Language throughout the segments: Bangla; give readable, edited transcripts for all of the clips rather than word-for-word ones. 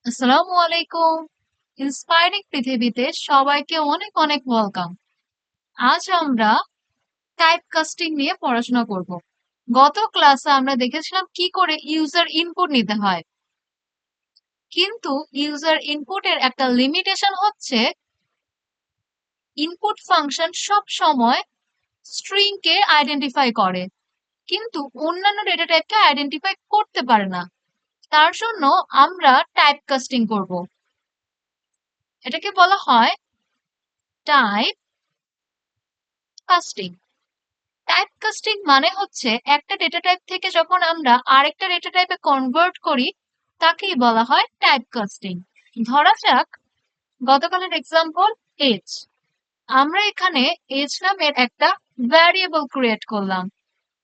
আসসালামু আলাইকুম। ইন্সপায়ারিং পৃথিবীতে সবাইকে অনেক অনেক ওয়েলকাম। আজ আমরা টাইপ কাস্টিং নিয়ে পড়াশোনা করব। গত ক্লাসে আমরা দেখেছিলাম কি করে ইউজার ইনপুট নিতে হয়, কিন্তু ইউজার ইনপুটের একটা লিমিটেশন হচ্ছে ইনপুট ফাংশন সব সময় স্ট্রিং কে আইডেন্টিফাই করে, কিন্তু অন্যান্য ডেটা টাইপকে আইডেন্টিফাই করতে পারে না। তার জন্য আমরা টাইপ কাস্টিং করব। এটাকে বলা হয় টাইপ কাস্টিং। টাইপ কাস্টিং মানে হচ্ছে একটা ডেটা টাইপ থেকে যখন আমরা আরেকটা ডেটা টাইপে কনভার্ট করি তাকেই বলা হয় টাইপ কাস্টিং। ধরা যাক গতকালের এক্সাম্পল এজ। আমরা এখানে এজ নামের একটা ভ্যারিয়েবল ক্রিয়েট করলাম।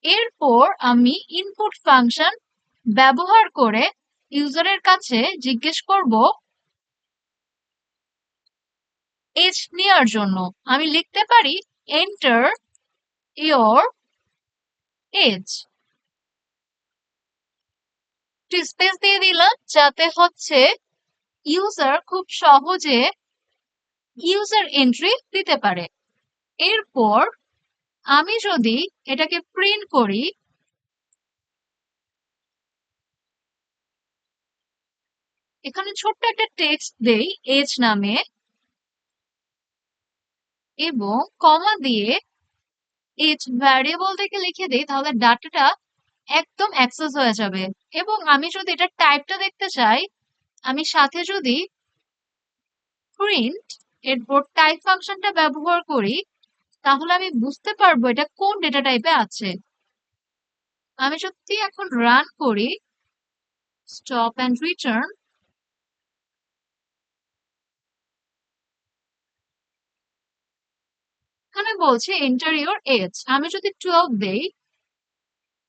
এরপর আমি ইনপুট ফাংশন ব্যবহার করে ইউজারের কাছে জিজ্ঞেস করব এজ নেওয়ার জন্য। আমি লিখতে পারি এন্টার ইয়োর এজ, স্পেস দিয়ে দিলাম যাতে হচ্ছে ইউজার খুব সহজে ইউজার এন্ট্রি দিতে পারে। এরপর আমি যদি এটাকে প্রিন্ট করি, এখানে ছোট্ট একটা টেক্সট দেই এজ নামে এবং কমা দিয়ে এজ ভ্যারিয়েবল থেকে লিখে দেই, তাহলে ডাটাটা একদম অ্যাক্সেস হয়ে যাবে। এবং আমি যদি এটা টাইপটা দেখতে চাই, আমি সাথে যদি প্রিন্ট এরপর টাইপ ফাংশনটা ব্যবহার করি, তাহলে আমি বুঝতে পারবো এটা কোন ডেটা টাইপে আছে। আমি যদি এখন রান করি, স্টপ এন্ড রিটার্ন, এখানে বলছে এন্টার ইওর এজ। আমি যদি 12 দেই,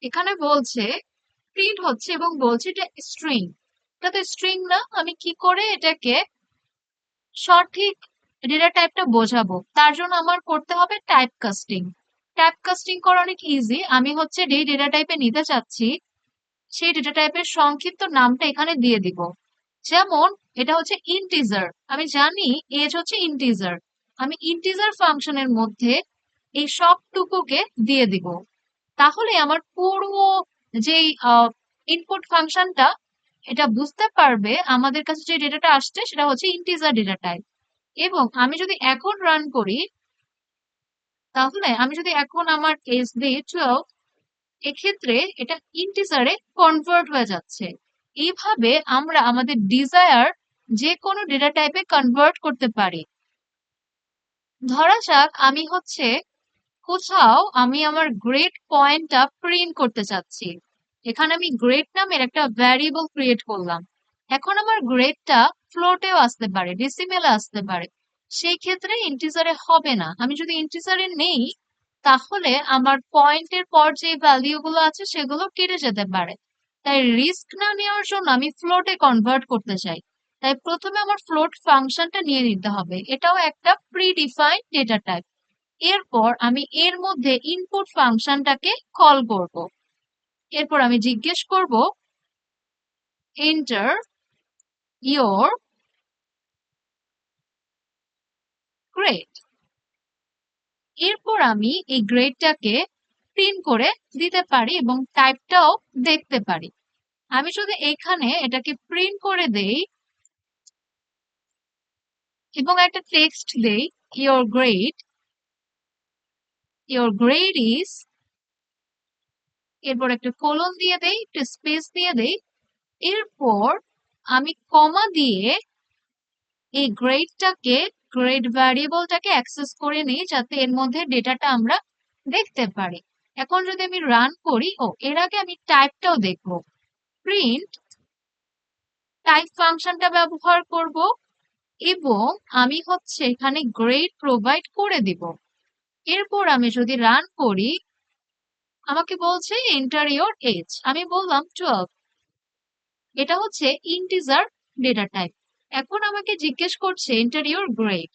এখানে বলছে প্রিন্ট হচ্ছে এবং বলছে এটা স্ট্রিং। এটা তো স্ট্রিং না, আমি কি করে এটাকে সঠিক ডেটা টাইপটা বোঝাবো? তার জন্য আমার করতে হবে টাইপ কাস্টিং। টাইপ কাস্টিং করা অনেক ইজি। আমি হচ্ছে যে ডেটা টাইপে নিতে চাচ্ছি সেই ডেটা টাইপের সংক্ষিপ্ত নামটা এখানে দিয়ে দিব। যেমন এটা হচ্ছে ইন্টিজার, আমি জানি এজ হচ্ছে ইন্টিজার, আমি ইন্টিজার ফাংশনের মধ্যে এই সবটুকুকে দিয়ে দিব। তাহলে আমার পুরো যেই ইনপুট ফাংশনটা এটা বুঝতে পারবে আমাদের কাছে যে ডেটাটা আসছে সেটা হচ্ছে ইন্টিজার ডেটা টাইপ। এবং আমি যদি এখন রান করি, তাহলে আমি যদি এখন আমার এজ দিই 12, এক্ষেত্রে এটা ইন্টিজারে কনভার্ট হয়ে যাচ্ছে। এইভাবে আমরা আমাদের ডিজায়ার যে কোনো ডেটা টাইপে কনভার্ট করতে পারি। ধরা যাক আমি হচ্ছে কোথাও আমি আমার গ্রেড পয়েন্টটা প্রিন্ট করতে চাচ্ছি। এখানে আমি গ্রেড নামের একটা ভ্যারিয়েবল ক্রিয়েট করলাম। এখন আমার গ্রেডটা ফ্লোটেও আসতে পারে, ডেসিমেলে আসতে পারে। সেই ক্ষেত্রে ইন্টিজারে হবে না। আমি যদি ইন্টিজারে নেই, তাহলে আমার পয়েন্টের পর যে ভ্যালিউ গুলো আছে সেগুলো কেটে যেতে পারে। তাই রিস্ক না নেওয়ার জন্য আমি ফ্লোটে কনভার্ট করতে চাই। তাই প্রথমে আমার ফ্লোট ফাংশনটা নিয়ে নিতে হবে, এটাও একটা প্রি ডিফাইন্ড ডেটা টাইপ। এরপর আমি এর মধ্যে ইনপুট ফাংশনটাকে কল করব। এরপর আমি জিজ্ঞেস করব এন্টার ইওর গ্রেড। এরপর আমি এই গ্রেডটাকে প্রিন্ট করে দিতে পারি এবং টাইপটাও দেখতে পারি। আমি যদি এখানে এটাকে প্রিন্ট করে দেই এবং একটা টেক্সট দেই ইওর গ্রেড ইজ, এরপর একটা কোলন দিয়ে দেই, একটা স্পেস দিয়ে দেই। এরপর আমি কমা দিয়ে এই গ্রেডটাকে, গ্রেড ভ্যারিয়েবলটাকে অ্যাক্সেস করে নিই যাতে এর মধ্যে ডেটাটা আমরা দেখতে পারি। এখন যদি আমি রান করি, এর আগে আমি টাইপটাও দেখবো। প্রিন্ট টাইপ ফাংশনটা ব্যবহার করব এবং আমি হচ্ছে এখানে গ্রেড প্রোভাইড করে দিব। এরপর আমি যদি রান করি, আমাকে বলছে এন্টার ইওর এজ। আমি বললাম 12, এটা হচ্ছে ইন্টিজার ডেটা টাইপ। এখন আমাকে জিজ্ঞেস করছে এন্টার ইওর গ্রেড।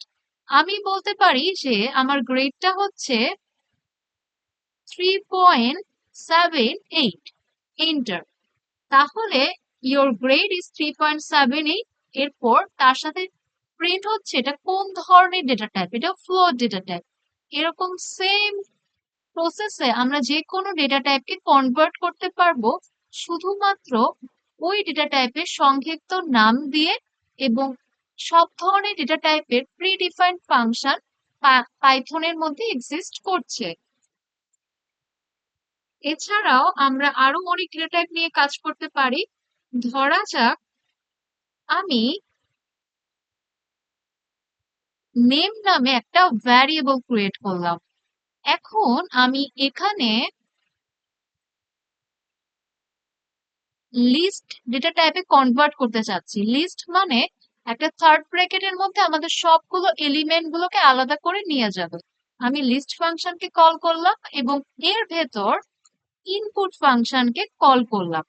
আমি বলতে পারি যে আমার গ্রেডটা হচ্ছে 3.78, এন্টার। তাহলে ইওর গ্রেড ইজ 3.78, এরপর তার সাথে প্রিন্ট হচ্ছে এটা কোন ধরনের ডেটা টাইপ, এটা ফ্লোট ডেটা টাইপ। এরকম সেম প্রসেসে আমরা যে কোনো ডেটা টাইপকে কনভার্ট করতে পারবো শুধুমাত্র ওই ডেটা টাইপের সংক্ষিপ্ত নাম দিয়ে, এবং সব ধরনের ডেটা টাইপের প্রিডিফাইন্ড ফাংশন পাইথনের মধ্যে এক্সিস্ট করছে। এছাড়াও আমরা আরো অনেক ডেটা টাইপ নিয়ে কাজ করতে পারি। ধরা যাক আমি নেম নামে একটা ভ্যারিয়েবল ক্রিয়েট করলাম। এখন আমি এখানে লিস্ট ডেটা টাইপে কনভার্ট করতে চাচ্ছি। লিস্ট মানে একটা থার্ড ব্র্যাকেটের মধ্যে আমাদের সবগুলো এলিমেন্ট গুলোকে আলাদা করে নিয়ে যাবে। আমি লিস্ট ফাংশনকে কল করলাম এবং এর ভেতর ইনপুট ফাংশনকে কল করলাম।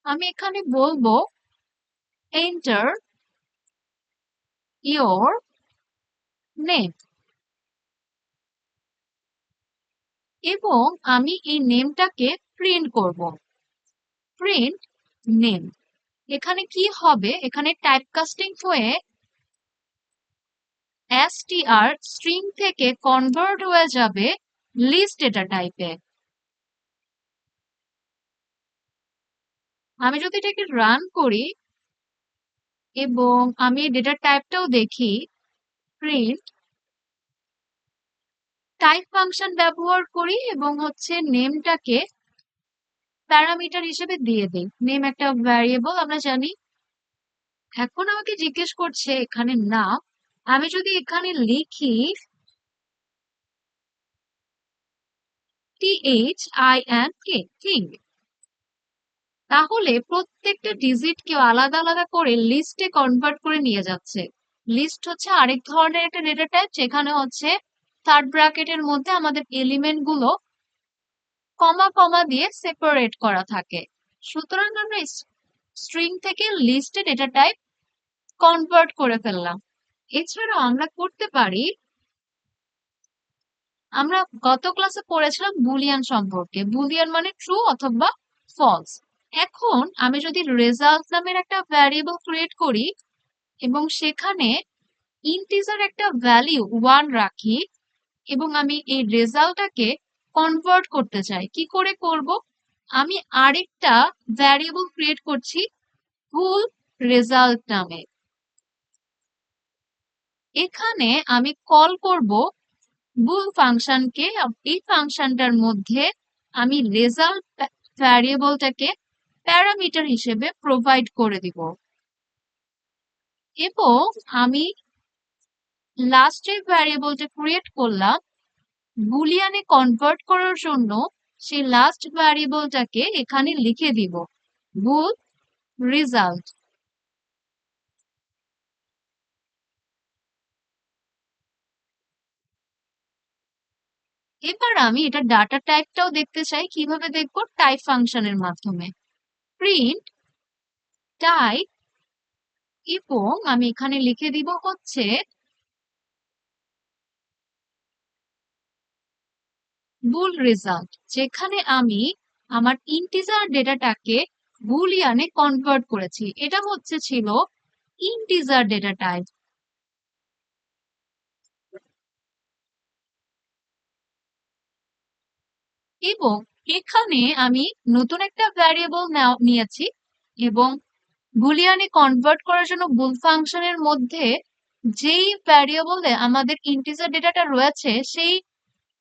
আমি এখানে বলবো এন্টার ইওর নেম, এবং আমি এই নেমটাকে প্রিন্ট করব। Print name. এখানে কি হবে, এখানে টাইপকাস্টিং হয়ে str স্ট্রিং থেকে কনভার্ট হয়ে যাবে লিস্ট ডেটা টাইপে। আমি যদি এটাকে রান করি এবং আমি ডেটা টাইপটাও দেখি, প্রিন্ট টাইপ ফাংশন ব্যবহার করি এবং হচ্ছে নেমটাকে প্যারামিটার হিসেবে দিয়ে দিই। নেম একটা ভ্যারিয়েবল আমরা জানি। এখন আমাকে জিজ্ঞেস করছে এখানে নাম, আমি যদি এখানে লিখি THINK, তাহলে প্রত্যেকটা ডিজিটকে আলাদা আলাদা করে লিস্টে কনভার্ট করে নিয়ে যাচ্ছে। লিস্ট হচ্ছে আরেক ধরনের একটা ডেটা টাইপ, যেখানে হচ্ছে থার্ড ব্র্যাকেটের মধ্যে আমাদের এলিমেন্ট গুলো কমা কমা দিয়ে সেপারেট করা থাকে। সুতরাং আমরা স্ট্রিং থেকে লিস্টে ডেটা টাইপ কনভার্ট করে ফেললাম। এছাড়াও আমরা করতে পারি, আমরা গত ক্লাসে পড়েছিলাম বুলিয়ান সম্পর্কে। বুলিয়ান মানে ট্রু অথবা ফলস। এখন আমি যদি রেজাল্ট নামের একটা ভ্যারিয়েবল ক্রিয়েট করি এবং সেখানে ইন্টিজার একটা ভ্যালিউ 1 রাখি, এবং আমি এই রেজাল্টটাকে কনভার্ট করতে চাই, কি করে করব? আমি আরেকটা ভ্যারিয়েবল ক্রিয়েট করছি ফুল রেজাল্ট নামে। এখানে আমি কল করব বুল ফাংশনকে। এই ফাংশনটার মধ্যে আমি রেজাল্ট ভ্যারিয়েবলটাকে প্যারামিটার হিসেবে প্রোভাইড করে দিব, এবং আমি লাস্টে ভ্যারিয়েবলটা ক্রিয়েট করলাম বুলিয়ানে কনভার্ট করার জন্য। সেই লাস্ট ভ্যারিয়েবলটাকে এখানে লিখে দিব বুল রেজাল্ট। এবার আমি এটা ডাটা টাইপটাও দেখতে চাই। কিভাবে দেখব? টাইপ ফাংশনের মাধ্যমে। প্রিন্ট টাইপ, এবং আমি এখানে লিখে দিব হচ্ছে বুল রেজাল্ট, যেখানে আমি আমার ইন্টিজার ডেটাটাকে বুলিয়ানে কনভার্ট করেছি। এটা হচ্ছে ছিল ইন্টিজার ডেটা টাইপ। এবং এখানে আমি নতুন একটা ভ্যারিয়েবল নিয়েছি, এবং বুলিয়ানে কনভার্ট করার জন্য বুল ফাংশনের মধ্যে যেই ভ্যারিয়েবলে আমাদের ইন্টিজার ডেটাটা রয়েছে সেই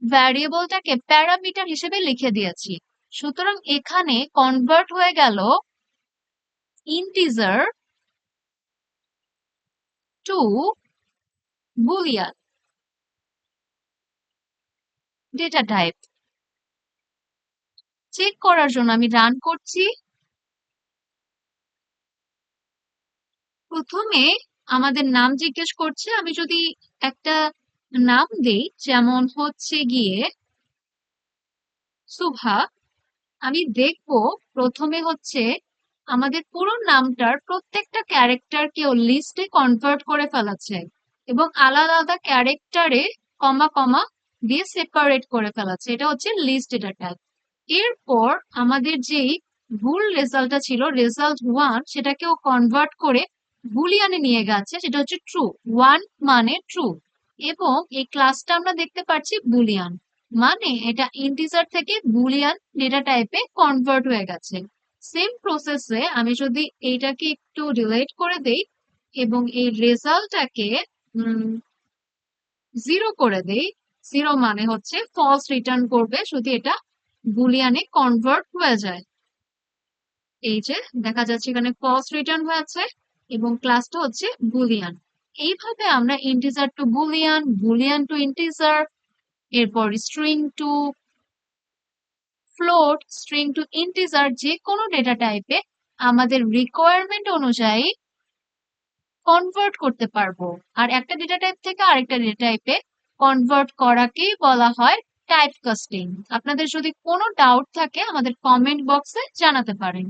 ভ্যারিয়েবলটাকে প্যারামিটার হিসেবে লিখে দিয়েছি। সুতরাং এখানে কনভার্ট হয়ে গেল integer to boolean data type. Check করার জন্য আমি রান করছি। প্রথমে আমাদের নাম জিজ্ঞেস করছে। আমি যদি একটা নাম দেই, যেমন হচ্ছে গিয়ে সুভা, আমি দেখব প্রথমে হচ্ছে আমাদের পুরো নামটার প্রত্যেকটা ক্যারেক্টারকেও লিস্টে কনভার্ট করে ফেলাচ্ছে, এবং আলাদা আলাদা ক্যারেক্টারে কমা কমা দিয়ে সেপারেট করে ফেলাচ্ছে। এটা হচ্ছে লিস্ট ডেটা টাইপ। এরপর আমাদের যেই ভুল রেজাল্টটা ছিল রেজাল্ট 1, সেটাকেও কনভার্ট করে বুলিয়ানে নিয়ে গেছে, সেটা হচ্ছে ট্রু। ওয়ান মানে ট্রু, এবং এই ক্লাসটা আমরা দেখতে পাচ্ছি বুলিয়ান, মানে এটা ইন্টিজার থেকে বুলিয়ান ডেটা টাইপে কনভার্ট হয়ে গেছে। সেম প্রসেসে আমি যদি এইটাকে একটু ডিলেট করে দেই এবং এই রেজাল্টটাকে জিরো করে দেই, জিরো মানে হচ্ছে ফলস রিটার্ন করবে যদি এটা বুলিয়ানে কনভার্ট হয়ে যায়। এই যে দেখা যাচ্ছে এখানে ফলস রিটার্ন হয়েছে এবং ক্লাসটা হচ্ছে বুলিয়ান। এইভাবে আমরা integer to Boolean, Boolean to integer, এরপর string to float, string to integer, যে কোনো ডেটা টাইপে আমাদের রিকোয়ারমেন্ট অনুযায়ী কনভার্ট করতে পারবো। আর একটা ডেটা টাইপ থেকে আরেকটা ডেটা টাইপে কনভার্ট করাকেই বলা হয় টাইপ কাস্টিং। আপনাদের যদি কোনো ডাউট থাকে আমাদের কমেন্ট বক্সে জানাতে পারেন।